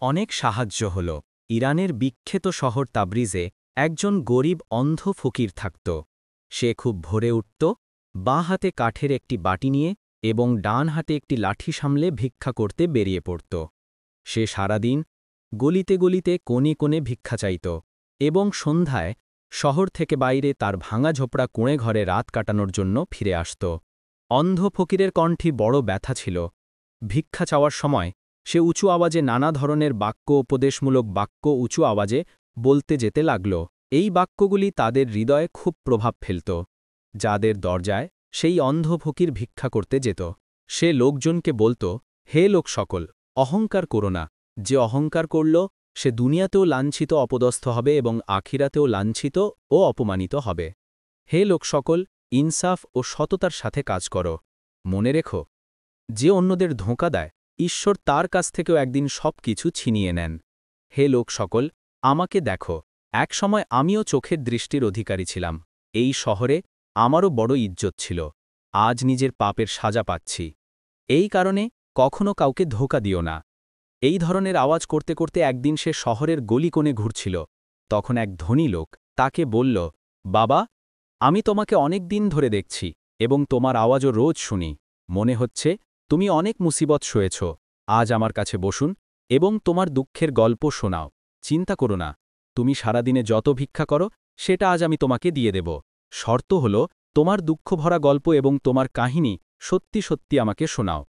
অনেক সাহায্য হল। ইরানের বিখ্যাত শহর তাবরিজে একজন গরিব অন্ধ ফকির থাকত। সে খুব ভোরে উঠত, বাঁ হাতে কাঠের একটি বাটি নিয়ে এবং ডান হাতে একটি লাঠি সামলে ভিক্ষা করতে বেরিয়ে পড়ত। সে সারাদিন গলিতে গলিতে কোণে কোণে ভিক্ষা চাইত এবং সন্ধ্যায় শহর থেকে বাইরে তার ভাঙা ঝোপড়া কুঁড়ে ঘরে রাত কাটানোর জন্য ফিরে আসত। অন্ধ ফকিরের কণ্ঠে বড় ব্যথা ছিল। ভিক্ষা চাওয়ার সময় সে উঁচু আওয়াজে নানা ধরনের বাক্য উপদেশমূলক বাক্য উঁচু আওয়াজে বলতে যেতে লাগল। এই বাক্যগুলি তাদের হৃদয়ে খুব প্রভাব ফেলত। যাদের দরজায় সেই অন্ধ ফকির ভিক্ষা করতে যেত, সে লোকজনকে বলত, হে লোক সকল, অহংকার করো না। যে অহংকার করল সে দুনিয়াতেও লাঞ্ছিত অপদস্থ হবে এবং আখিরাতেও লাঞ্ছিত ও অপমানিত হবে। হে লোক সকল, ইনসাফ ও সততার সাথে কাজ করো। মনে রেখো, যে অন্যদের ধোঁকা দেয় ঈশ্বর তার কাছ থেকেও একদিন সব কিছু ছিনিয়ে নেন। হে লোক সকল, আমাকে দেখো, এক সময় আমিও চোখের দৃষ্টির অধিকারী ছিলাম। এই শহরে আমারও বড় ইজ্জত ছিল। আজ নিজের পাপের সাজা পাচ্ছি। এই কারণে কখনো কাউকে ধোঁকা দিও না। এই ধরনের আওয়াজ করতে করতে একদিন সে শহরের গলি কোণে ঘুরছিল। তখন এক ধনী লোক তাকে বলল, বাবা, আমি তোমাকে অনেক দিন ধরে দেখছি এবং তোমার আওয়াজও রোজ শুনি। মনে হচ্ছে তুমি অনেক মুসিবত সয়েছ। আজ আমার কাছে বসুন এবং তোমার দুঃখের গল্প শোনাও। চিন্তা করো না, তুমি সারাদিনে যত ভিক্ষা করো সেটা আজ আমি তোমাকে দিয়ে দেব। শর্ত হল তোমার দুঃখ ভরা গল্প এবং তোমার কাহিনী সত্যি সত্যি আমাকে শোনাও।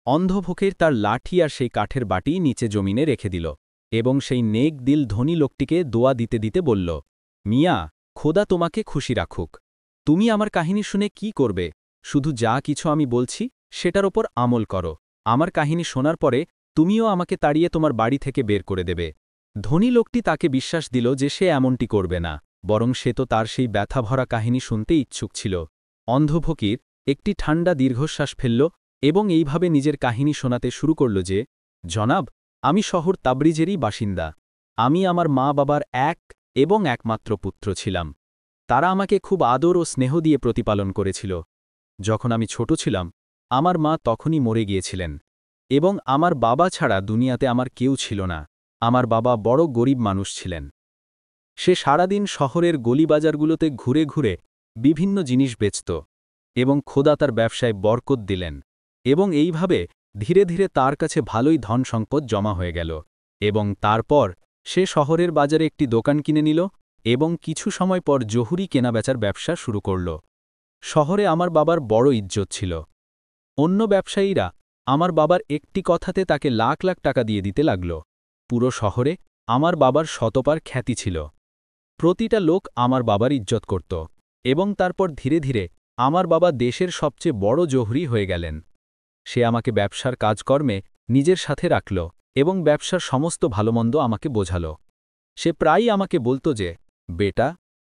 অন্ধ ফকির তার লাঠি আর সেই কাঠের বাটি নিচে জমিনে রেখে দিল এবং সেই নেক দিল ধনী লোকটিকে দোয়া দিতে দিতে বলল, মিয়া, খোদা তোমাকে খুশি রাখুক। তুমি আমার কাহিনী শুনে কি করবে? শুধু যা কিছু আমি বলছি সেটার ওপর আমল করো। আমার কাহিনী শোনার পরে তুমিও আমাকে তাড়িয়ে তোমার বাড়ি থেকে বের করে দেবে। ধনী লোকটি তাকে বিশ্বাস দিল যে সে এমনটি করবে না, বরং সে তো তার সেই ব্যথা ভরা কাহিনী শুনতে ইচ্ছুক ছিল। অন্ধ ফকির একটি ঠান্ডা দীর্ঘশ্বাস ফেলল এবং এইভাবে নিজের কাহিনী শোনাতে শুরু করল যে, জনাব, আমি শহর তাবরিজেরই বাসিন্দা। আমি আমার মা বাবার এক এবং একমাত্র পুত্র ছিলাম। তারা আমাকে খুব আদর ও স্নেহ দিয়ে প্রতিপালন করেছিল। যখন আমি ছোট ছিলাম, আমার মা তখনই মরে গিয়েছিলেন এবং আমার বাবা ছাড়া দুনিয়াতে আমার কেউ ছিল না। আমার বাবা বড় গরিব মানুষ ছিলেন। সে সারাদিন শহরের গলিবাজারগুলোতে ঘুরে ঘুরে বিভিন্ন জিনিস বেচত এবং খোদা তার ব্যবসায় বরকত দিলেন এবং এইভাবে ধীরে ধীরে তার কাছে ভালোই ধন সম্পদ জমা হয়ে গেল। এবং তারপর সে শহরের বাজারে একটি দোকান কিনে নিল এবং কিছু সময় পর জহুরি কেনাবেচার ব্যবসা শুরু করল। শহরে আমার বাবার বড় ইজ্জত ছিল। অন্য ব্যবসায়ীরা আমার বাবার একটি কথাতে তাকে লাখ লাখ টাকা দিয়ে দিতে লাগল। পুরো শহরে আমার বাবার শতপার খ্যাতি ছিল। প্রতিটা লোক আমার বাবার ইজ্জত করত এবং তারপর ধীরে ধীরে আমার বাবা দেশের সবচেয়ে বড় জহুরি হয়ে গেলেন। সে আমাকে ব্যবসার কাজকর্মে নিজের সাথে রাখল এবং ব্যবসার সমস্ত ভালোমন্দ আমাকে বোঝাল। সে প্রায়ই আমাকে বলত যে, বেটা,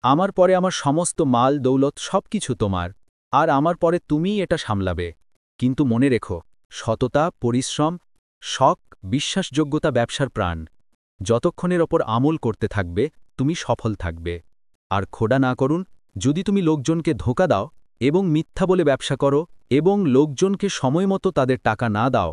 আমার পরে আমার সমস্ত মাল দৌলত সবকিছু তোমার, আর আমার পরে তুমিই এটা সামলাবে। কিন্তু মনে রেখো, সততা, পরিশ্রম, শখ, বিশ্বাসযোগ্যতা ব্যবসার প্রাণ। যতক্ষণের ওপর আমল করতে থাকবে তুমি সফল থাকবে। আর খোদা না করুন, যদি তুমি লোকজনকে ধোঁকা দাও এবং মিথ্যা বলে ব্যবসা করো এবং লোকজনকে সময়মতো তাদের টাকা না দাও,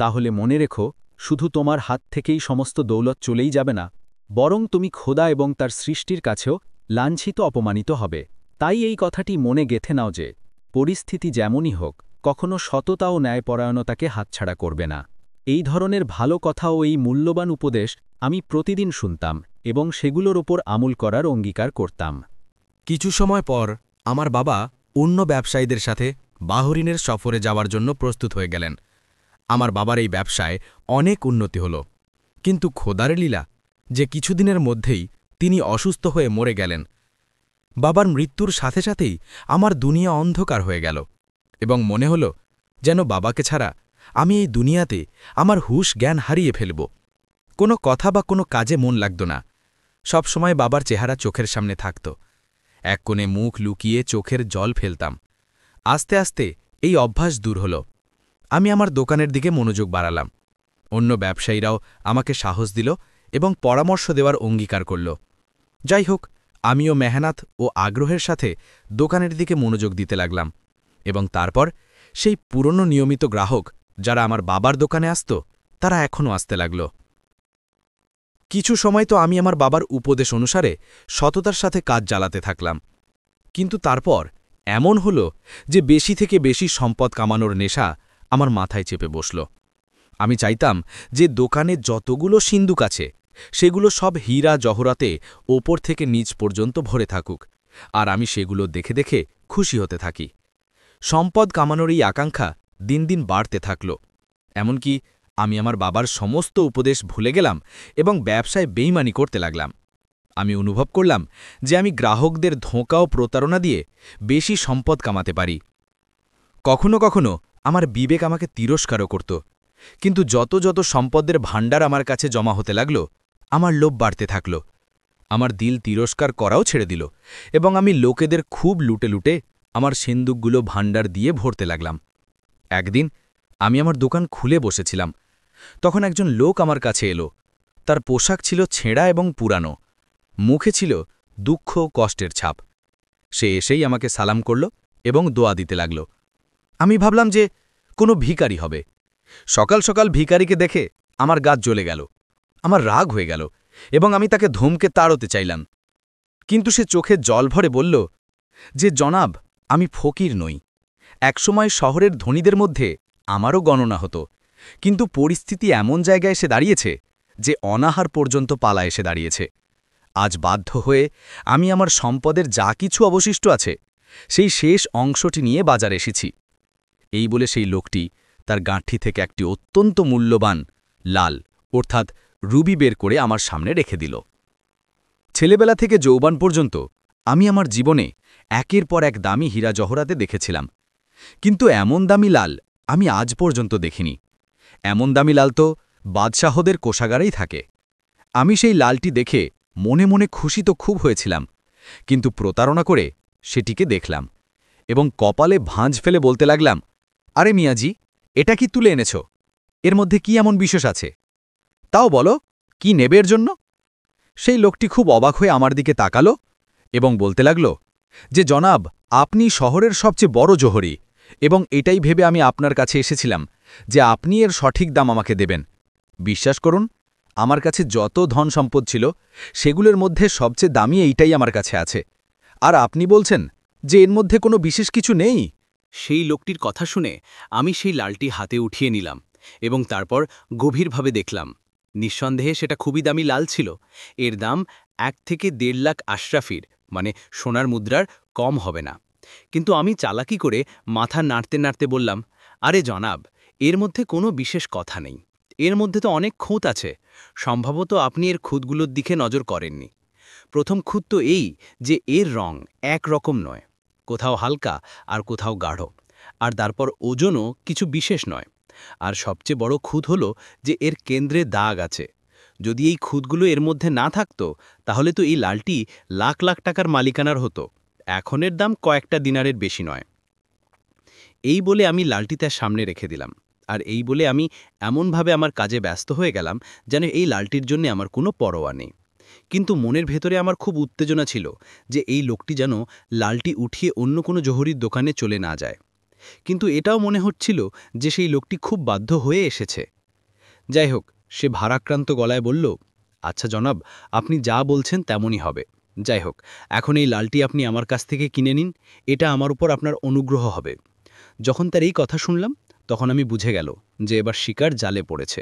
তাহলে মনে রেখো, শুধু তোমার হাত থেকেই সমস্ত দৌলত চলেই যাবে না, বরং তুমি খোদা এবং তার সৃষ্টির কাছেও লাঞ্ছিত অপমানিত হবে। তাই এই কথাটি মনে গেঁথে নাও যে, পরিস্থিতি যেমনই হোক, কখনো সততা ও ন্যায়পরায়ণতাকে হাতছাড়া করবে না। এই ধরনের ভালো কথা ও এই মূল্যবান উপদেশ আমি প্রতিদিন শুনতাম এবং সেগুলোর ওপর আমল করার অঙ্গীকার করতাম। কিছু সময় পর আমার বাবা অন্য ব্যবসায়ীদের সাথে বাহরিনের সফরে যাওয়ার জন্য প্রস্তুত হয়ে গেলেন। আমার বাবার এই ব্যবসায় অনেক উন্নতি হল, কিন্তু খোদার লীলা যে কিছুদিনের মধ্যেই তিনি অসুস্থ হয়ে মরে গেলেন। বাবার মৃত্যুর সাথে সাথেই আমার দুনিয়া অন্ধকার হয়ে গেল এবং মনে হল যেন বাবাকে ছাড়া আমি এই দুনিয়াতে আমার হুঁশ জ্ঞান হারিয়ে ফেলব। কোনো কথা বা কোনো কাজে মন লাগত না। সবসময় বাবার চেহারা চোখের সামনে থাকত। এক কোণে মুখ লুকিয়ে চোখের জল ফেলতাম। আস্তে আস্তে এই অভ্যাস দূর হল। আমি আমার দোকানের দিকে মনোযোগ বাড়ালাম। অন্য ব্যবসায়ীরাও আমাকে সাহস দিল এবং পরামর্শ দেওয়ার অঙ্গীকার করল। যাই হোক, আমিও মেহনত ও আগ্রহের সাথে দোকানের দিকে মনোযোগ দিতে লাগলাম এবং তারপর সেই পুরনো নিয়মিত গ্রাহক যারা আমার বাবার দোকানে আসত, তারা এখনও আসতে লাগল। কিছু সময় তো আমি আমার বাবার উপদেশ অনুসারে সততার সাথে কাজ চালাতে থাকলাম, কিন্তু তারপর এমন হলো যে বেশি থেকে বেশি সম্পদ কামানোর নেশা আমার মাথায় চেপে বসল। আমি চাইতাম যে দোকানে যতগুলো সিন্দুক আছে সেগুলো সব হীরা জহরাতে ওপর থেকে নিচ পর্যন্ত ভরে থাকুক, আর আমি সেগুলো দেখে দেখে খুশি হতে থাকি। সম্পদ কামানোর এই আকাঙ্ক্ষা দিন দিন বাড়তে থাকল। এমনকি আমি আমার বাবার সমস্ত উপদেশ ভুলে গেলাম এবং ব্যবসায় বেইমানি করতে লাগলাম। আমি অনুভব করলাম যে আমি গ্রাহকদের ধোঁকা ও প্রতারণা দিয়ে বেশি সম্পদ কামাতে পারি। কখনো কখনো আমার বিবেক আমাকে তিরস্কারও করত, কিন্তু যত যত সম্পদের ভাণ্ডার আমার কাছে জমা হতে লাগল, আমার লোভ বাড়তে থাকল। আমার দিল তিরস্কার করাও ছেড়ে দিল এবং আমি লোকেদের খুব লুটে লুটে আমার সিন্দুকগুলো ভাণ্ডার দিয়ে ভরতে লাগলাম। একদিন আমি আমার দোকান খুলে বসেছিলাম। তখন একজন লোক আমার কাছে এলো। তার পোশাক ছিল ছেঁড়া এবং পুরানো, মুখে ছিল দুঃখ ও কষ্টের ছাপ। সে এসেই আমাকে সালাম করল এবং দোয়া দিতে লাগল। আমি ভাবলাম যে কোনো ভিখারি হবে। সকাল সকাল ভিখারিকে দেখে আমার গা জ্বলে গেল, আমার রাগ হয়ে গেল এবং আমি তাকে ধমকে তাড়তে চাইলাম। কিন্তু সে চোখে জল ভরে বলল যে, জনাব, আমি ফকির নই। একসময় শহরের ধনীদের মধ্যে আমারও গণনা হতো, কিন্তু পরিস্থিতি এমন জায়গায় এসে দাঁড়িয়েছে যে অনাহার পর্যন্ত পালা এসে দাঁড়িয়েছে। আজ বাধ্য হয়ে আমি আমার সম্পদের যা কিছু অবশিষ্ট আছে সেই শেষ অংশটি নিয়ে বাজারে এসেছি। এই বলে সেই লোকটি তার গাঁঠি থেকে একটি অত্যন্ত মূল্যবান লাল অর্থাৎ রুবি বের করে আমার সামনে রেখে দিল। ছেলেবেলা থেকে যৌবন পর্যন্ত আমি আমার জীবনে একের পর এক দামি হীরা জহরাতে দেখেছিলাম, কিন্তু এমন দামি লাল আমি আজ পর্যন্ত দেখিনি। এমন দামি লাল তো বাদশাহদের কোষাগারেই থাকে। আমি সেই লালটি দেখে মনে মনে খুশি তো খুব হয়েছিলাম, কিন্তু প্রতারণা করে সেটিকে দেখলাম এবং কপালে ভাঁজ ফেলে বলতে লাগলাম, আরে মিয়াজি, এটা কি তুলে এনেছ? এর মধ্যে কি এমন বিশেষ আছে? তাও বলো, কি নেবে এর জন্য? সেই লোকটি খুব অবাক হয়ে আমার দিকে তাকালো এবং বলতে লাগল যে, জনাব, আপনি শহরের সবচেয়ে বড় জোহরি এবং এটাই ভেবে আমি আপনার কাছে এসেছিলাম যে আপনি এর সঠিক দাম আমাকে দেবেন। বিশ্বাস করুন, আমার কাছে যত ধন সম্পদ ছিল সেগুলোর মধ্যে সবচেয়ে দামি এইটাই আমার কাছে আছে, আর আপনি বলছেন যে এর মধ্যে কোনো বিশেষ কিছু নেই। সেই লোকটির কথা শুনে আমি সেই লালটি হাতে উঠিয়ে নিলাম এবং তারপর গভীরভাবে দেখলাম। নিঃসন্দেহে সেটা খুবই দামি লাল ছিল। এর দাম 1 থেকে 1.5 লাখ আশরাফির মানে সোনার মুদ্রার কম হবে না। কিন্তু আমি চালাকি করে মাথা নাড়তে নাড়তে বললাম, আরে জনাব, এর মধ্যে কোনো বিশেষ কথা নেই। এর মধ্যে তো অনেক খুঁত আছে। সম্ভবত আপনি এর খুঁতগুলোর দিকে নজর করেননি। প্রথম খুঁত তো এই যে এর রং একরকম নয়, কোথাও হালকা আর কোথাও গাঢ়, আর তারপর ওজনও কিছু বিশেষ নয়। আর সবচেয়ে বড় খুঁত হলো যে এর কেন্দ্রে দাগ আছে। যদি এই খুঁতগুলো এর মধ্যে না থাকতো তাহলে তো এই লালটি লাখ লাখ টাকার মালিকানার হতো। এখনের দাম কয়েকটা দিনারের বেশি নয়। এই বলে আমি লালটি তার সামনে রেখে দিলাম, আর এই বলে আমি এমনভাবে আমার কাজে ব্যস্ত হয়ে গেলাম যেন এই লালটির জন্য আমার কোনো পরোয়া নেই। কিন্তু মনের ভেতরে আমার খুব উত্তেজনা ছিল যে এই লোকটি যেন লালটি উঠিয়ে অন্য কোনো জহুরির দোকানে চলে না যায়। কিন্তু এটাও মনে হচ্ছিল যে সেই লোকটি খুব বাধ্য হয়ে এসেছে। যাই হোক, সে ভারাক্রান্ত গলায় বলল, আচ্ছা জনাব, আপনি যা বলছেন তেমনই হবে। যাই হোক, এখন এই লালটি আপনি আমার কাছ থেকে কিনে নিন, এটা আমার উপর আপনার অনুগ্রহ হবে। যখন তার এই কথা শুনলাম তখন আমি বুঝে গেল যে এবার শিকার জালে পড়েছে।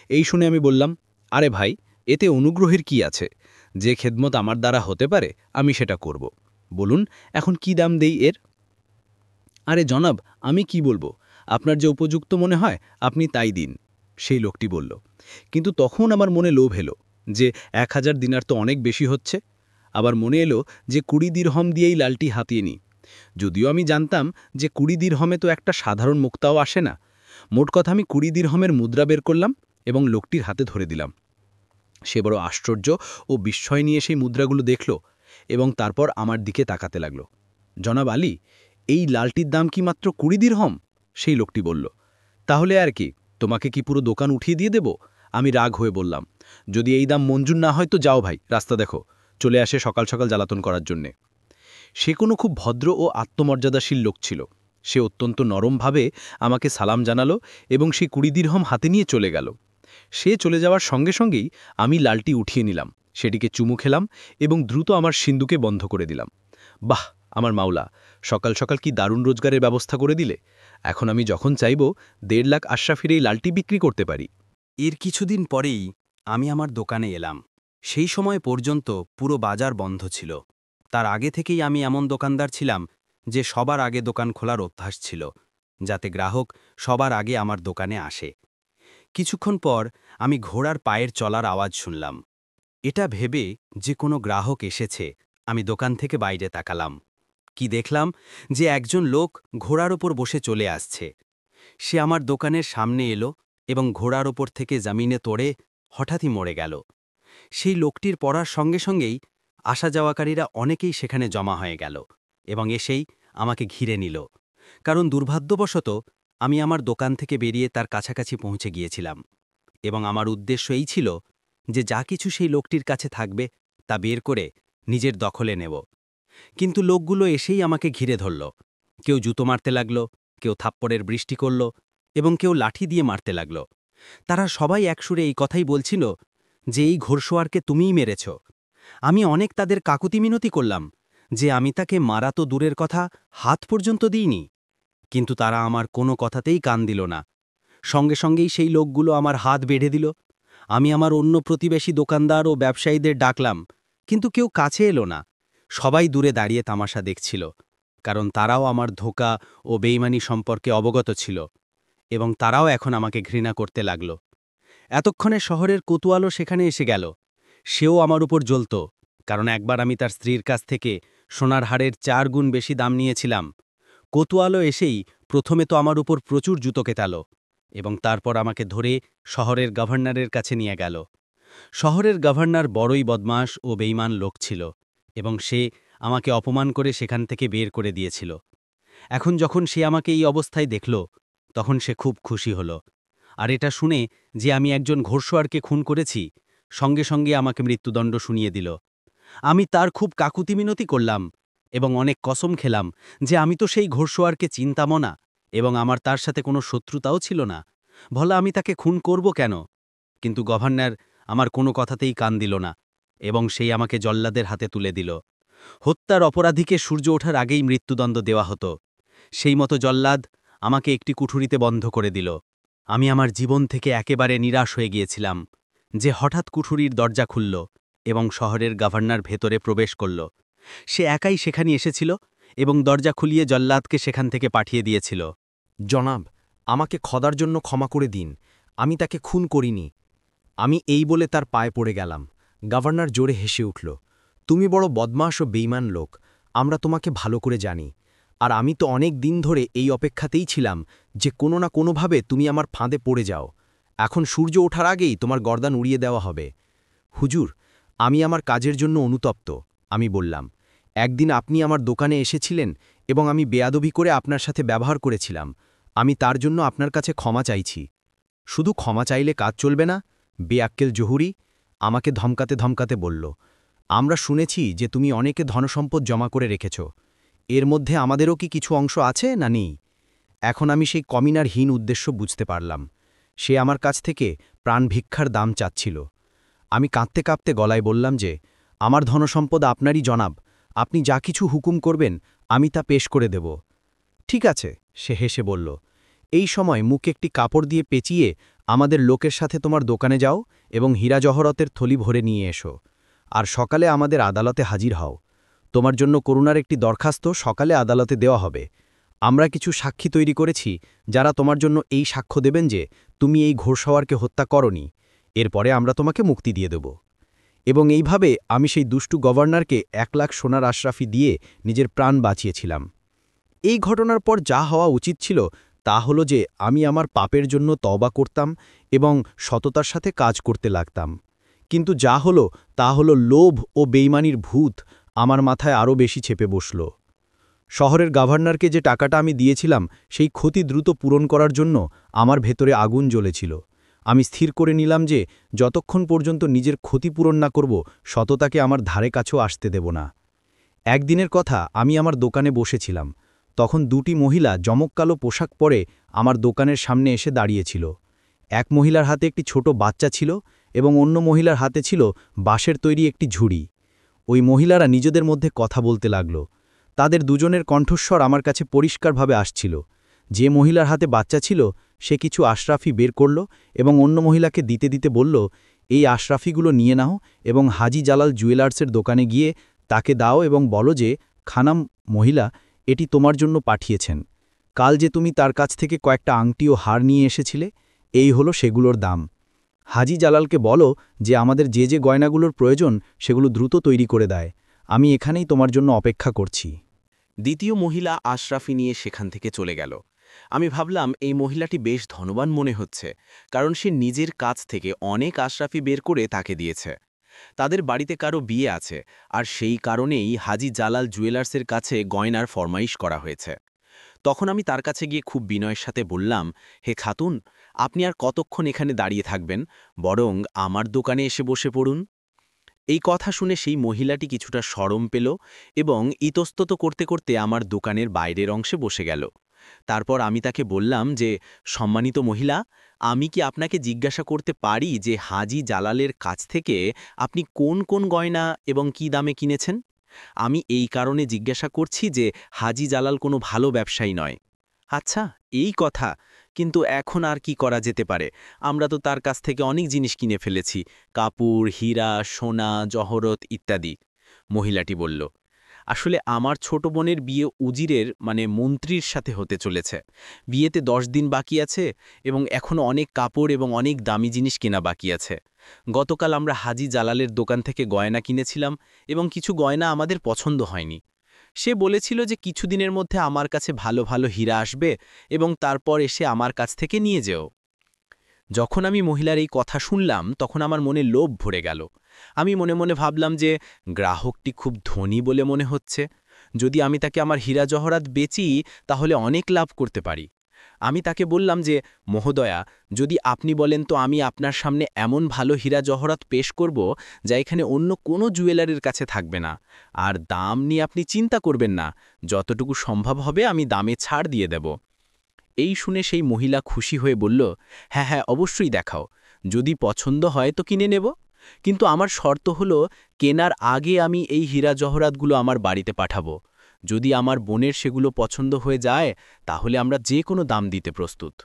এই শুনে আমি বললাম, আরে ভাই, এতে অনুগ্রহের কি আছে? যে খেদমত আমার দ্বারা হতে পারে আমি সেটা করব। বলুন এখন কি দাম দেই এর? আরে জনাব, আমি কি বলবো, আপনার যে উপযুক্ত মনে হয় আপনি তাই দিন, সেই লোকটি বলল। কিন্তু তখন আমার মনে লোভ এলো যে 1000 দিনার তো অনেক বেশি হচ্ছে। আবার মনে এলো যে 20 দিরহম দিয়েই লালটি হাতিয়ে নিই। যদিও আমি জানতাম যে 20 দিরহমে তো একটা সাধারণ মুক্তাও আসে না। মোট কথা আমি 20 দিরহমের মুদ্রা বের করলাম এবং লোকটির হাতে ধরে দিলাম। সে বড় আশ্চর্য ও বিস্ময় নিয়ে সেই মুদ্রাগুলো দেখল এবং তারপর আমার দিকে তাকাতে লাগল। জনাব আলী, এই লালটির দাম কি মাত্র 20 দিরহম? সেই লোকটি বলল। তাহলে আর কি, তোমাকে কি পুরো দোকান উঠিয়ে দিয়ে দেব? আমি রাগ হয়ে বললাম, যদি এই দাম মঞ্জুর না হয় তো যাও ভাই, রাস্তা দেখো। চলে আসে সকাল সকাল জ্বালাতন করার জন্যে। সে কোনো খুব ভদ্র ও আত্মমর্যাদাশীল লোক ছিল। সে অত্যন্ত নরমভাবে আমাকে সালাম জানালো এবং সে 20 দিরহম হাতে নিয়ে চলে গেল। সে চলে যাওয়ার সঙ্গে সঙ্গেই আমি লালটি উঠিয়ে নিলাম, সেটিকে চুমু খেলাম এবং দ্রুত আমার সিন্ধুকে বন্ধ করে দিলাম। বাহ, আমার মাওলা, সকাল সকাল কি দারুণ রোজগারের ব্যবস্থা করে দিলে। এখন আমি যখন চাইব 1.5 লাখ আশরাফির এই লালটি বিক্রি করতে পারি। এর কিছুদিন পরেই আমি আমার দোকানে এলাম। সেই সময় পর্যন্ত পুরো বাজার বন্ধ ছিল। তার আগে থেকেই আমি এমন দোকানদার ছিলাম যে সবার আগে দোকান খোলার অভ্যাস ছিল, যাতে গ্রাহক সবার আগে আমার দোকানে আসে। কিছুক্ষণ পর আমি ঘোড়ার পায়ের চলার আওয়াজ শুনলাম। এটা ভেবে যে কোনো গ্রাহক এসেছে, আমি দোকান থেকে বাইরে তাকালাম। কি দেখলাম যে একজন লোক ঘোড়ার ওপর বসে চলে আসছে। সে আমার দোকানের সামনে এলো এবং ঘোড়ার ওপর থেকে জমিনে তোড়ে হঠাৎই মরে গেল। সেই লোকটির পড়ার সঙ্গে সঙ্গেই আসা যাওয়াকারীরা অনেকেই সেখানে জমা হয়ে গেল এবং এসেই আমাকে ঘিরে নিল, কারণ দুর্ভাগ্যবশত আমি আমার দোকান থেকে বেরিয়ে তার কাছাকাছি পৌঁছে গিয়েছিলাম এবং আমার উদ্দেশ্য এই ছিল যে যা কিছু সেই লোকটির কাছে থাকবে তা বের করে নিজের দখলে নেব। কিন্তু লোকগুলো এসেই আমাকে ঘিরে ধরল। কেউ জুতো মারতে লাগল, কেউ থাপ্পড়ের বৃষ্টি করল এবং কেউ লাঠি দিয়ে মারতে লাগল। তারা সবাই একসুরে এই কথাই বলছিল যে এই ঘোড়সওয়ারকে তুমিই মেরেছ। আমি অনেক তাদের কাকুতি মিনতি করলাম যে আমি তাকে মারা তো দূরের কথা, হাত পর্যন্ত দিইনি, কিন্তু তারা আমার কোনো কথাতেই কান দিল না। সঙ্গে সঙ্গেই সেই লোকগুলো আমার হাত বেঁধে দিল। আমি আমার অন্য প্রতিবেশী দোকানদার ও ব্যবসায়ীদের ডাকলাম, কিন্তু কেউ কাছে এলো না। সবাই দূরে দাঁড়িয়ে তামাশা দেখছিল, কারণ তারাও আমার ধোঁকা ও বেইমানি সম্পর্কে অবগত ছিল এবং তারাও এখন আমাকে ঘৃণা করতে লাগল। এতক্ষণে শহরের কোতোয়ালও সেখানে এসে গেল। সেও আমার উপর জ্বলত, কারণ একবার আমি তার স্ত্রীর কাছ থেকে সোনার হাড়ের 4 গুণ বেশি দাম নিয়েছিলাম। কোতোয়ালো এসেই প্রথমে তো আমার উপর প্রচুর জুতো কেতাল এবং তারপর আমাকে ধরে শহরের গভর্নরের কাছে নিয়ে গেল। শহরের গভর্নর বড়ই বদমাশ ও বেইমান লোক ছিল এবং সে আমাকে অপমান করে সেখান থেকে বের করে দিয়েছিল। এখন যখন সে আমাকে এই অবস্থায় দেখল, তখন সে খুব খুশি হল, আর এটা শুনে যে আমি একজন ঘোড়সওয়ারকে খুন করেছি, সঙ্গে সঙ্গে আমাকে মৃত্যুদণ্ড শুনিয়ে দিল। আমি তার খুব কাকুতি মিনতি করলাম এবং অনেক কসম খেলাম যে আমি তো সেই ঘোড়সওয়ারকে চিনতামও না এবং আমার তার সাথে কোনো শত্রুতাও ছিল না, ভলা আমি তাকে খুন করব কেন। কিন্তু গভর্নর আমার কোনো কথাতেই কান দিল না এবং সেই আমাকে জল্লাদের হাতে তুলে দিল। হত্যার অপরাধীকে সূর্য ওঠার আগেই মৃত্যুদণ্ড দেওয়া হতো। সেই মতো জল্লাদ আমাকে একটি কুঠুরিতে বন্ধ করে দিল। আমি আমার জীবন থেকে একেবারে নিরাশ হয়ে গিয়েছিলাম যে হঠাৎ কুঠুরির দরজা খুলল এবং শহরের গভর্নর ভেতরে প্রবেশ করল। সে একাই সেখানে এসেছিল এবং দরজা খুলিয়ে জল্লাদকে সেখান থেকে পাঠিয়ে দিয়েছিল। জনাব, আমাকে খদার জন্য ক্ষমা করে দিন, আমি তাকে খুন করিনি। আমি এই বলে তার পায়ে পড়ে গেলাম। গভর্নর জোরে হেসে উঠল। তুমি বড় বদমাশ ও বেইমান লোক, আমরা তোমাকে ভালো করে জানি, আর আমি তো অনেক দিন ধরে এই অপেক্ষাতেই ছিলাম যে কোনো না কোনোভাবে তুমি আমার ফাঁদে পড়ে যাও। এখন সূর্য ওঠার আগেই তোমার গর্দান উড়িয়ে দেওয়া হবে। হুজুর, আমি আমার কাজের জন্য অনুতপ্ত, আমি বললাম। একদিন আপনি আমার দোকানে এসেছিলেন এবং আমি বেয়াদবি করে আপনার সাথে ব্যবহার করেছিলাম। আমি তার জন্য আপনার কাছে ক্ষমা চাইছি। শুধু ক্ষমা চাইলে কাজ চলবে না, বেয়াক্কেল জহুরি আমাকে ধমকাতে ধমকাতে বলল। আমরা শুনেছি যে তুমি অনেকে ধনসম্পদ জমা করে রেখেছ। এর মধ্যে আমাদেরও কি কিছু অংশ আছে না নেই? এখন আমি সেই কমিনার হীন উদ্দেশ্য বুঝতে পারলাম। সে আমার কাছ থেকে প্রাণ ভিক্ষার দাম চাচ্ছিল। আমি কাঁদতে কাঁপতে গলায় বললাম যে আমার ধনসম্পদ আপনারই জনাব, আপনি যা কিছু হুকুম করবেন আমি তা পেশ করে দেব। ঠিক আছে, সে হেসে বলল। এই সময় মুখে একটি কাপড় দিয়ে পেঁচিয়ে আমাদের লোকের সাথে তোমার দোকানে যাও এবং হীরা জহরতের থলি ভরে নিয়ে এসো, আর সকালে আমাদের আদালতে হাজির হও। তোমার জন্য করুণার একটি দরখাস্ত সকালে আদালতে দেওয়া হবে। আমরা কিছু সাক্ষী তৈরি করেছি যারা তোমার জন্য এই সাক্ষ্য দেবেন যে তুমি এই ঘোড়সওয়ারকে হত্যা করনি। এরপরে আমরা তোমাকে মুক্তি দিয়ে দেব। এবং এইভাবে আমি সেই দুষ্টু গভর্নরকে 1 লাখ সোনার আশরাফি দিয়ে নিজের প্রাণ বাঁচিয়েছিলাম। এই ঘটনার পর যা হওয়া উচিত ছিল তা হলো যে আমি আমার পাপের জন্য তওবা করতাম এবং সততার সাথে কাজ করতে লাগতাম। কিন্তু যা হলো তা হলো লোভ ও বেইমানির ভূত আমার মাথায় আরও বেশি চেপে বসল। শহরের গভর্নরকে যে টাকাটা আমি দিয়েছিলাম সেই ক্ষতি দ্রুত পূরণ করার জন্য আমার ভেতরে আগুন জ্বলেছিল। আমি স্থির করে নিলাম যে যতক্ষণ পর্যন্ত নিজের ক্ষতিপূরণ না করব সততাকে আমার ধারে কাছেও আসতে দেব না। একদিনের কথা, আমি আমার দোকানে বসেছিলাম। তখন 2টি মহিলা জমককালো পোশাক পরে আমার দোকানের সামনে এসে দাঁড়িয়েছিল। এক মহিলার হাতে একটি ছোট বাচ্চা ছিল এবং অন্য মহিলার হাতে ছিল বাঁশের তৈরি একটি ঝুড়ি। ওই মহিলারা নিজেদের মধ্যে কথা বলতে লাগল। তাদের দুজনের কণ্ঠস্বর আমার কাছে পরিষ্কারভাবে আসছিল। যে মহিলার হাতে বাচ্চা ছিল সে কিছু আশরাফি বের করল এবং অন্য মহিলাকে দিতে দিতে বলল, এই আশরাফিগুলো নিয়ে নাও এবং হাজি জালাল জুয়েলার্সের দোকানে গিয়ে তাকে দাও এবং বলো যে, খানাম মহিলা এটি তোমার জন্য পাঠিয়েছেন। কাল যে তুমি তার কাছ থেকে কয়েকটা আংটি ও হার নিয়ে এসেছিলে, এই হলো সেগুলোর দাম। হাজি জালালকে বলো যে আমাদের যে যে গয়নাগুলোর প্রয়োজন সেগুলো দ্রুত তৈরি করে দেয়। আমি এখানেই তোমার জন্য অপেক্ষা করছি। দ্বিতীয় মহিলা আশরাফি নিয়ে সেখান থেকে চলে গেল। আমি ভাবলাম এই মহিলাটি বেশ ধনবান মনে হচ্ছে, কারণ সে নিজের কাছ থেকে অনেক আশরাফি বের করে তাকে দিয়েছে। তাদের বাড়িতে কারো বিয়ে আছে, আর সেই কারণেই হাজি জালাল জুয়েলার্সের কাছে গয়নার ফরমাইশ করা হয়েছে। তখন আমি তার কাছে গিয়ে খুব বিনয়ের সাথে বললাম, হে খাতুন, আপনি আর কতক্ষণ এখানে দাঁড়িয়ে থাকবেন, বরং আমার দোকানে এসে বসে পড়ুন। এই কথা শুনে সেই মহিলাটি কিছুটা শরম পেল এবং ইতস্তত করতে করতে আমার দোকানের বাইরের অংশে বসে গেল। তারপর আমি তাকে বললাম যে, সম্মানিত মহিলা, আমি কি আপনাকে জিজ্ঞাসা করতে পারি যে হাজি জালালের কাছ থেকে আপনি কোন কোন গয়না এবং কি দামে কিনেছেন? আমি এই কারণে জিজ্ঞাসা করছি যে হাজি জালাল কোনো ভালো ব্যবসায়ী নয়। আচ্ছা, এই কথা, কিন্তু এখন আর কি করা যেতে পারে? আমরা তো তার কাছ থেকে অনেক জিনিস কিনে ফেলেছি, কাপড়, হীরা, সোনা, জহরত ইত্যাদি। মহিলাটি বলল, আসলে আমার ছোট বোনের বিয়ে উজিরের মন্ত্রীর সাথে হতে চলেছে। বিয়েতে 10 দিন বাকি আছে এবং এখনও অনেক কাপড় এবং অনেক দামি জিনিস কেনা বাকি আছে। গতকাল আমরা হাজি জালালের দোকান থেকে গয়না কিনেছিলাম এবং কিছু গয়না আমাদের পছন্দ হয়নি। সে বলেছিল যে কিছুদিনের মধ্যে আমার কাছে ভালো ভালো হীরা আসবে এবং তারপর এসে আমার কাছ থেকে নিয়ে যেও। যখন আমি মহিলার এই কথা শুনলাম তখন আমার মনে লোভ ভরে গেল। আমি মনে মনে ভাবলাম যে গ্রাহকটি খুব ধনী বলে মনে হচ্ছে। যদি আমি তাকে আমার হীরা জহরাত বেচি তাহলে অনেক লাভ করতে পারি। আমি তাকে বললাম যে, মহোদয়া, যদি আপনি বলেন তো আমি আপনার সামনে এমন ভালো হীরা জহরাত পেশ করব যা এখানে অন্য কোনো জুয়েলারির কাছে থাকবে না। আর দাম নিয়ে আপনি চিন্তা করবেন না, যতটুকু সম্ভব হবে আমি দামে ছাড় দিয়ে দেব। এই শুনে সেই মহিলা খুশি হয়ে বলল, হ্যাঁ হ্যাঁ, অবশ্যই দেখাও। যদি পছন্দ হয় তো কিনে নেব, কিন্তু আমার শর্ত হলো কেনার আগে আমি এই হীরা জহরাতগুলো আমার বাড়িতে পাঠাবো। যদি আমার বোনের সেগুলো পছন্দ হয়ে যায় তাহলে আমরা যে কোনো দাম দিতে প্রস্তুত।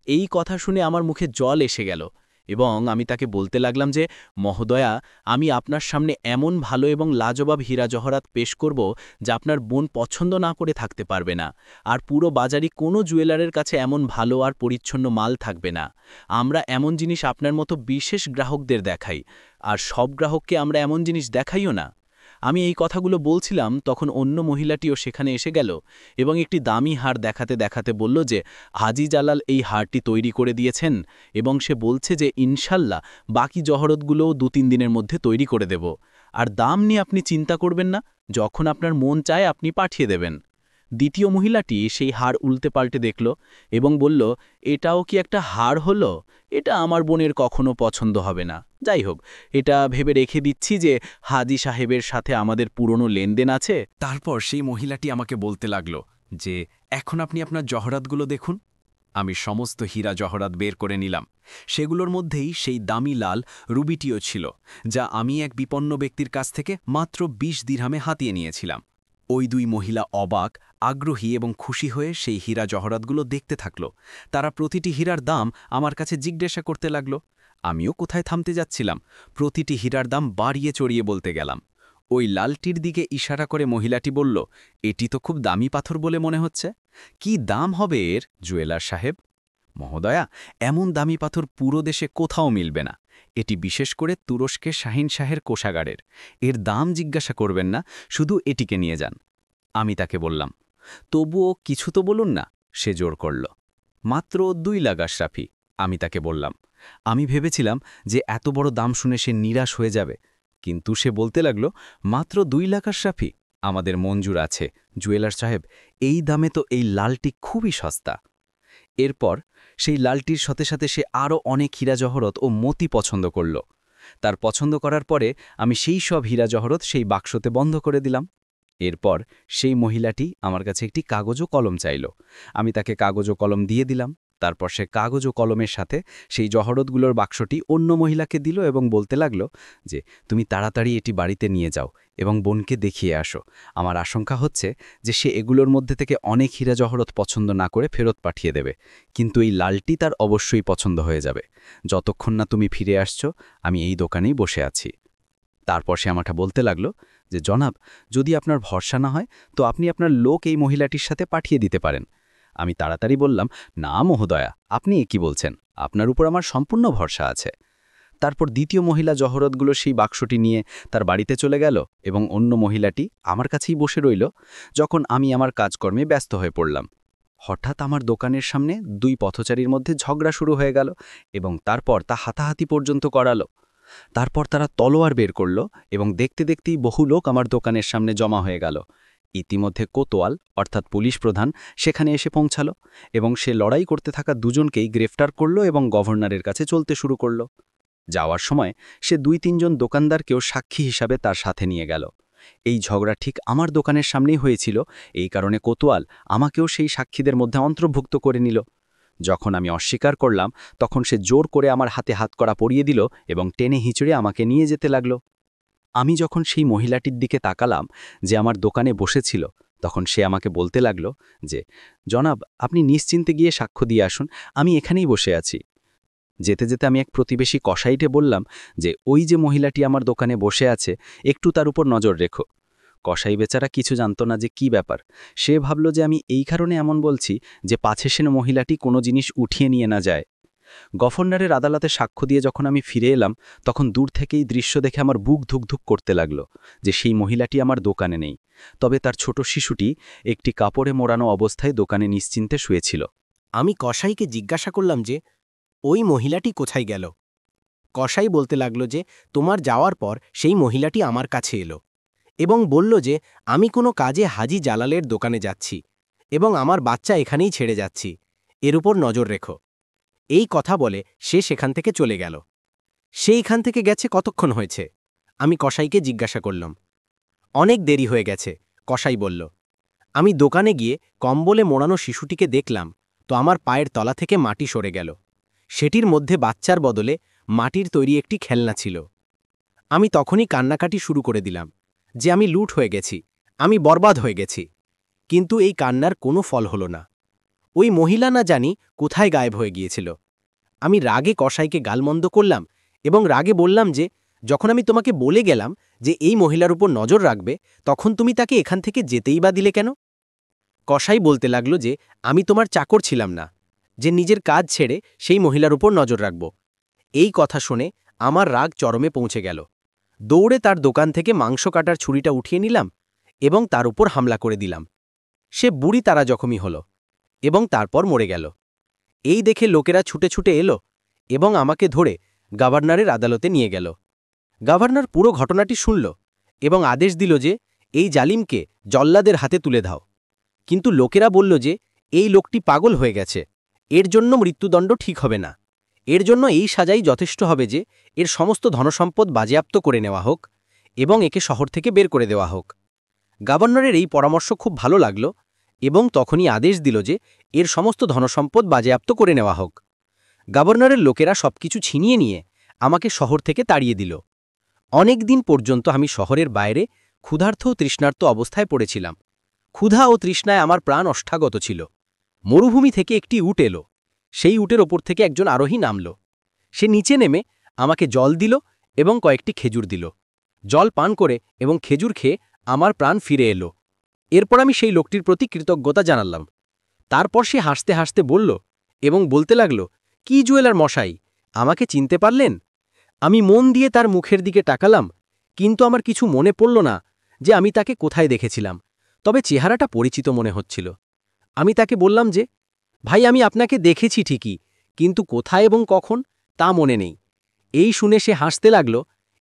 এই কথা শুনে আমার মুখে জল এসে গেল এবং আমি তাকে বলতে লাগলাম যে, মহোদয়া, আমি আপনার সামনে এমন ভালো এবং লাজবাব হীরা জহরাত পেশ করব যা আপনার বোন পছন্দ না করে থাকতে পারবে না। আর পুরো বাজারে কোনো জুয়েলারের কাছে এমন ভালো আর পরিচ্ছন্ন মাল থাকবে না। আমরা এমন জিনিস আপনার মতো বিশেষ গ্রাহকদের দেখাই, আর সব গ্রাহককে আমরা এমন জিনিস দেখাইও না। আমি এই কথাগুলো বলছিলাম তখন অন্য মহিলাটিও সেখানে এসে গেল এবং একটি দামি হার দেখাতে দেখাতে বলল যে হাজি জালাল এই হারটি তৈরি করে দিয়েছেন এবং সে বলছে যে ইনশাল্লাহ বাকি জহরতগুলোও 2-3 দিনের মধ্যে তৈরি করে দেব। আর দাম নিয়ে আপনি চিন্তা করবেন না, যখন আপনার মন চায় আপনি পাঠিয়ে দেবেন। দ্বিতীয় মহিলাটি সেই হার উল্টে পাল্টে দেখল এবং বলল, এটাও কি একটা হার হলো? এটা আমার বোনের কখনো পছন্দ হবে না। যাই হোক, এটা ভেবে রেখে দিচ্ছি যে হাজি সাহেবের সাথে আমাদের পুরনো লেনদেন আছে। তারপর সেই মহিলাটি আমাকে বলতে লাগল যে, এখন আপনি আপনার জহরাতগুলো দেখুন। আমি সমস্ত হীরা জহরাত বের করে নিলাম। সেগুলোর মধ্যেই সেই দামি লাল রুবিটিও ছিল, যা আমি এক বিপন্ন ব্যক্তির কাছ থেকে মাত্র 20 দিরহামে হাতিয়ে নিয়েছিলাম। ওই 2 মহিলা অবাক, আগ্রহী এবং খুশি হয়ে সেই হীরা জহরাতগুলো দেখতে থাকল। তারা প্রতিটি হীরার দাম আমার কাছে জিজ্ঞাসা করতে লাগল। আমিও কোথায় থামতে যাচ্ছিলাম, প্রতিটি হীরার দাম বাড়িয়ে চড়িয়ে বলতে গেলাম। ওই লালটির দিকে ইশারা করে মহিলাটি বলল, এটি তো খুব দামি পাথর বলে মনে হচ্ছে। কি দাম হবে এর, জুয়েলার সাহেব? মহোদয়া, এমন দামি পাথর পুরো দেশে কোথাও মিলবে না। এটি বিশেষ করে তুরস্কের শাহিন শাহের কোষাগারের। এর দাম জিজ্ঞাসা করবেন না, শুধু এটিকে নিয়ে যান। আমি তাকে বললাম, তবুও কিছু তো বলুন না। সে জোর করল, মাত্র 2 লাখ আশরাফি। আমি তাকে বললাম, আমি ভেবেছিলাম যে এত বড় দাম শুনে সে নিরাশ হয়ে যাবে, কিন্তু সে বলতে লাগল, মাত্র 2 লাখ আশরাফি? আমাদের মঞ্জুর আছে জুয়েলার সাহেব, এই দামে তো এই লালটি খুবই সস্তা। এরপর সেই লালটির সাথে সাথে সে আরও অনেক হীরা জহরত ও মতি পছন্দ করল। তার পছন্দ করার পরে আমি সেই সব হীরা জহরত সেই বাক্সতে বন্ধ করে দিলাম। এরপর সেই মহিলাটি আমার কাছে একটি কাগজ ও কলম চাইল। আমি তাকে কাগজ ও কলম দিয়ে দিলাম। তারপর সে কাগজ ও কলমের সাথে সেই জহরতগুলোর বাক্সটি অন্য মহিলাকে দিল এবং বলতে লাগল যে তুমি তাড়াতাড়ি এটি বাড়িতে নিয়ে যাও এবং বোনকে দেখিয়ে আসো। আমার আশঙ্কা হচ্ছে যে সে এগুলোর মধ্যে থেকে অনেক হীরা জহরত পছন্দ না করে ফেরত পাঠিয়ে দেবে, কিন্তু এই লালটি তার অবশ্যই পছন্দ হয়ে যাবে। যতক্ষণ না তুমি ফিরে আসছো আমি এই দোকানেই বসে আছি। তারপর সে আমাকে বলতে লাগল যে জনাব, যদি আপনার ভরসা না হয় তো আপনি আপনার লোক এই মহিলাটির সাথে পাঠিয়ে দিতে পারেন। আমি তাড়াতাড়ি বললাম, না মহোদয়া, আপনি কি বলছেন, আপনার উপর আমার সম্পূর্ণ ভরসা আছে। তারপর দ্বিতীয় মহিলা জহরতগুলো সেই বাক্সটি নিয়ে তার বাড়িতে চলে গেল এবং অন্য মহিলাটি আমার কাছেই বসে রইল যখন আমি আমার কাজকর্মে ব্যস্ত হয়ে পড়লাম। হঠাৎ আমার দোকানের সামনে দুই পথচারীর মধ্যে ঝগড়া শুরু হয়ে গেল এবং তারপর তা হাতাহাতি পর্যন্ত করালো। তারপর তারা তলোয়ার বের করল এবং দেখতে দেখতেই বহু লোক আমার দোকানের সামনে জমা হয়ে গেল। ইতিমধ্যে কোতোয়াল অর্থাৎ পুলিশ প্রধান সেখানে এসে পৌঁছালো এবং সে লড়াই করতে থাকা দুজনকেই গ্রেফতার করল এবং গভর্নরের কাছে চলতে শুরু করল। যাওয়ার সময় সে ২-৩ জন দোকানদারকেও সাক্ষী হিসাবে তার সাথে নিয়ে গেল। এই ঝগড়া ঠিক আমার দোকানের সামনেই হয়েছিল, এই কারণে কোতোয়াল আমাকেও সেই সাক্ষীদের মধ্যে অন্তর্ভুক্ত করে নিল। যখন আমি অস্বীকার করলাম তখন সে জোর করে আমার হাতে হাতকড়া পরিয়ে দিল এবং টেনে হিঁচড়ে আমাকে নিয়ে যেতে লাগল। আমি যখন সেই মহিলাটির দিকে তাকালাম যে আমার দোকানে বসেছিল, তখন সে আমাকে বলতে লাগল যে জনাব, আপনি নিশ্চিন্তে গিয়ে সাক্ষ্য দিয়ে আসুন, আমি এখানেই বসে আছি। যেতে যেতে আমি এক প্রতিবেশী কসাইটে বললাম যে ওই যে মহিলাটি আমার দোকানে বসে আছে, একটু তার উপর নজর রেখো। কসাই বেচারা কিছু জানত না যে কি ব্যাপার। সে ভাবল যে আমি এই কারণে এমন বলছি যে পাছে সে মহিলাটি কোনো জিনিস উঠিয়ে নিয়ে না যায়। গভর্নরের আদালতে সাক্ষ্য দিয়ে যখন আমি ফিরে এলাম তখন দূর থেকেই দৃশ্য দেখে আমার বুক ধুকধুক করতে লাগলো যে সেই মহিলাটি আমার দোকানে নেই, তবে তার ছোট শিশুটি একটি কাপড়ে মোড়ানো অবস্থায় দোকানে নিশ্চিন্তে শুয়েছিল। আমি কসাইকে জিজ্ঞাসা করলাম যে ওই মহিলাটি কোথায় গেল। কসাই বলতে লাগল যে তোমার যাওয়ার পর সেই মহিলাটি আমার কাছে এলো এবং বলল যে আমি কোনো কাজে হাজি জালালের দোকানে যাচ্ছি এবং আমার বাচ্চা এখানেই ছেড়ে যাচ্ছি, এর উপর নজর রেখো। এই কথা বলে সে সেখান থেকে চলে গেল। সে এখান থেকে গেছে কতক্ষণ হয়েছে? আমি কসাইকে জিজ্ঞাসা করলাম। অনেক দেরি হয়ে গেছে, কসাই বলল। আমি দোকানে গিয়ে কম্বলে মোড়ানো শিশুটিকে দেখলাম তো আমার পায়ের তলা থেকে মাটি সরে গেল। সেটির মধ্যে বাচ্চার বদলে মাটির তৈরি একটি খেলনা ছিল। আমি তখনই কান্নাকাটি শুরু করে দিলাম যে আমি লুট হয়ে গেছি, আমি বরবাদ হয়ে গেছি। কিন্তু এই কান্নার কোনো ফল হলো না। ওই মহিলা না জানি কোথায় গায়েব হয়ে গিয়েছিল। আমি রাগে কসাইকে গালমন্দ করলাম এবং রাগে বললাম যে যখন আমি তোমাকে বলে গেলাম যে এই মহিলার উপর নজর রাখবে, তখন তুমি তাকে এখান থেকে যেতেই বা দিলে কেন? কসাই বলতে লাগল যে আমি তোমার চাকর ছিলাম না যে নিজের কাজ ছেড়ে সেই মহিলার উপর নজর রাখব। এই কথা শুনে আমার রাগ চরমে পৌঁছে গেল। দৌড়ে তার দোকান থেকে মাংস কাটার ছুরিটা উঠিয়ে নিলাম এবং তার উপর হামলা করে দিলাম। সে বুড়ি তারা জখমি হল এবং তারপর মরে গেল। এই দেখে লোকেরা ছুটে ছুটে এলো এবং আমাকে ধরে গভর্নরের আদালতে নিয়ে গেল। গভর্নর পুরো ঘটনাটি শুনল এবং আদেশ দিল যে এই জালিমকে জল্লাদের হাতে তুলে দাও। কিন্তু লোকেরা বলল যে এই লোকটি পাগল হয়ে গেছে, এর জন্য মৃত্যুদণ্ড ঠিক হবে না। এর জন্য এই সাজাই যথেষ্ট হবে যে এর সমস্ত ধনসম্পদ বাজেয়াপ্ত করে নেওয়া হোক এবং একে শহর থেকে বের করে দেওয়া হোক। গভর্নরের এই পরামর্শ খুব ভালো লাগল এবং তখনই আদেশ দিল যে এর সমস্ত ধনসম্পদ বাজেয়াপ্ত করে নেওয়া হোক। গভর্নরের লোকেরা সবকিছু ছিনিয়ে নিয়ে আমাকে শহর থেকে তাড়িয়ে দিল। অনেক দিন পর্যন্ত আমি শহরের বাইরে ক্ষুধার্ত ও তৃষ্ণার্ত অবস্থায় পড়েছিলাম। ক্ষুধা ও তৃষ্ণায় আমার প্রাণ অষ্টাগত ছিল। মরুভূমি থেকে একটি উট এলো। সেই উটের ওপর থেকে একজন আরোহী নামল। সে নিচে নেমে আমাকে জল দিল এবং কয়েকটি খেজুর দিল। জল পান করে এবং খেজুর খেয়ে আমার প্রাণ ফিরে এলো। এরপর আমি সেই লোকটির প্রতি কৃতজ্ঞতা জানালাম। তারপর সে হাসতে হাসতে বলল এবং বলতে লাগল, কি জুয়েলার মশাই, আমাকে চিনতে পারলেন? আমি মন দিয়ে তার মুখের দিকে তাকালাম, কিন্তু আমার কিছু মনে পড়ল না যে আমি তাকে কোথায় দেখেছিলাম, তবে চেহারাটা পরিচিত মনে হচ্ছিল। আমি তাকে বললাম যে ভাই, আমি আপনাকে দেখেছি ঠিকই, কিন্তু কোথায় এবং কখন তা মনে নেই। এই শুনে সে হাসতে লাগল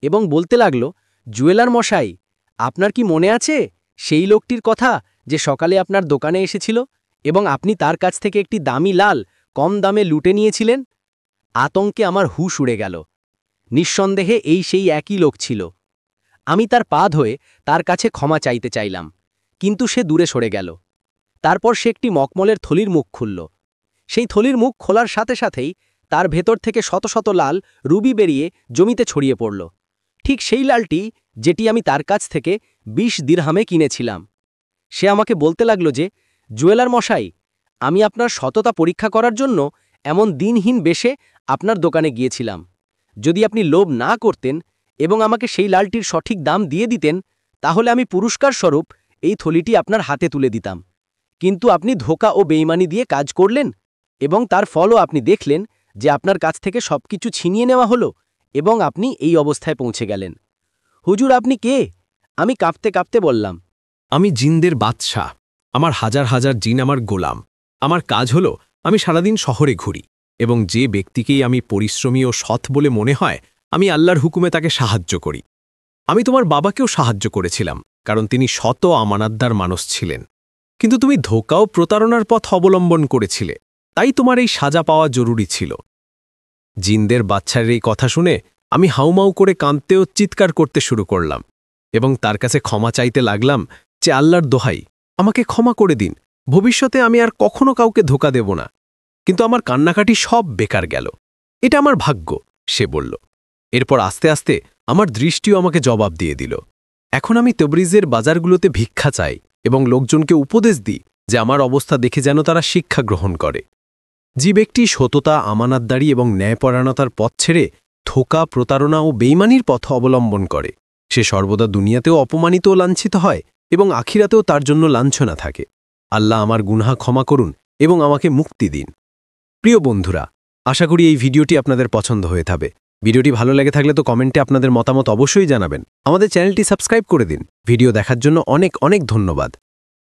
এবং বলতে লাগল, জুয়েলার মশাই, আপনার কি মনে আছে সেই লোকটির কথা যে সকালে আপনার দোকানে এসেছিল এবং আপনি তার কাছ থেকে একটি দামি লাল কম দামে লুটে নিয়েছিলেন? আতঙ্কে আমার হুঁশ উড়ে গেল। নিঃসন্দেহে এই সেই একই লোক ছিল। আমি তার পা ধয়ে তার কাছে ক্ষমা চাইতে চাইলাম, কিন্তু সে দূরে সরে গেল। তারপর সে একটি মকমলের থলির মুখ খুলল। সেই থলির মুখ খোলার সাথে সাথেই তার ভেতর থেকে শত শত লাল রুবি বেরিয়ে জমিতে ছড়িয়ে পড়ল। ঠিক সেই লালটি যেটি আমি তার কাছ থেকে 20 দিরহামে কিনেছিলাম। সে আমাকে বলতে লাগল যে, জুয়েলার মশাই, আমি আপনার সততা পরীক্ষা করার জন্য এমন দিনহীন বেশে আপনার দোকানে গিয়েছিলাম। যদি আপনি লোভ না করতেন এবং আমাকে সেই লালটির সঠিক দাম দিয়ে দিতেন, তাহলে আমি পুরস্কার স্বরূপ এই থলিটি আপনার হাতে তুলে দিতাম। কিন্তু আপনি ধোঁকা ও বেইমানি দিয়ে কাজ করলেন এবং তার ফলও আপনি দেখলেন যে আপনার কাছ থেকে সবকিছু ছিনিয়ে নেওয়া হলো এবং আপনি এই অবস্থায় পৌঁছে গেলেন। হুজুর, আপনি কে? আমি কাঁপতে কাঁপতে বললাম। আমি জিনদের বাদশাহ। আমার হাজার হাজার জিন আমার গোলাম। আমার কাজ হলো আমি সারাদিন শহরে ঘুরি এবং যে ব্যক্তিকেই আমি পরিশ্রমী ও সৎ বলে মনে হয় আমি আল্লাহর হুকুমে তাকে সাহায্য করি। আমি তোমার বাবাকেও সাহায্য করেছিলাম, কারণ তিনি শত আমানতদার মানুষ ছিলেন। কিন্তু তুমি ধোঁকা ও প্রতারণার পথ অবলম্বন করেছিলে, তাই তোমার এই সাজা পাওয়া জরুরি ছিল। জিনদের বাচ্চার এই কথা শুনে আমি হাউমাউ করে কাঁদতে ও চিৎকার করতে শুরু করলাম এবং তার কাছে ক্ষমা চাইতে লাগলাম যে, আল্লাহর দোহাই, আমাকে ক্ষমা করে দিন। ভবিষ্যতে আমি আর কখনো কাউকে ধোঁকা দেব না। কিন্তু আমার কান্নাকাটি সব বেকার গেল। এটা আমার ভাগ্য, সে বলল। এরপর আস্তে আস্তে আমার দৃষ্টিও আমাকে জবাব দিয়ে দিল। এখন আমি তবরিজের বাজারগুলোতে ভিক্ষা চাই এবং লোকজনকে উপদেশ দিই যে আমার অবস্থা দেখে যেন তারা শিক্ষা গ্রহণ করে। যে ব্যক্তি সততা, আমানতদারি এবং ন্যায়পরায়ণতার পথ ছেড়ে ধোঁকা, প্রতারণা ও বেইমানির পথ অবলম্বন করে, সে সর্বদা দুনিয়াতেও অপমানিত ও লাঞ্ছিত হয় এবং আখিরাতেও তার জন্য লাঞ্ছনা থাকে। আল্লাহ আমার গুনাহ ক্ষমা করুন এবং আমাকে মুক্তি দিন। প্রিয় বন্ধুরা, আশা করি এই ভিডিওটি আপনাদের পছন্দ হয়ে থাকবে। ভিডিওটি ভালো লেগে থাকলে তো কমেন্টে আপনাদের মতামত অবশ্যই জানাবেন। আমাদের চ্যানেলটি সাবস্ক্রাইব করে দিন। ভিডিও দেখার জন্য অনেক অনেক ধন্যবাদ।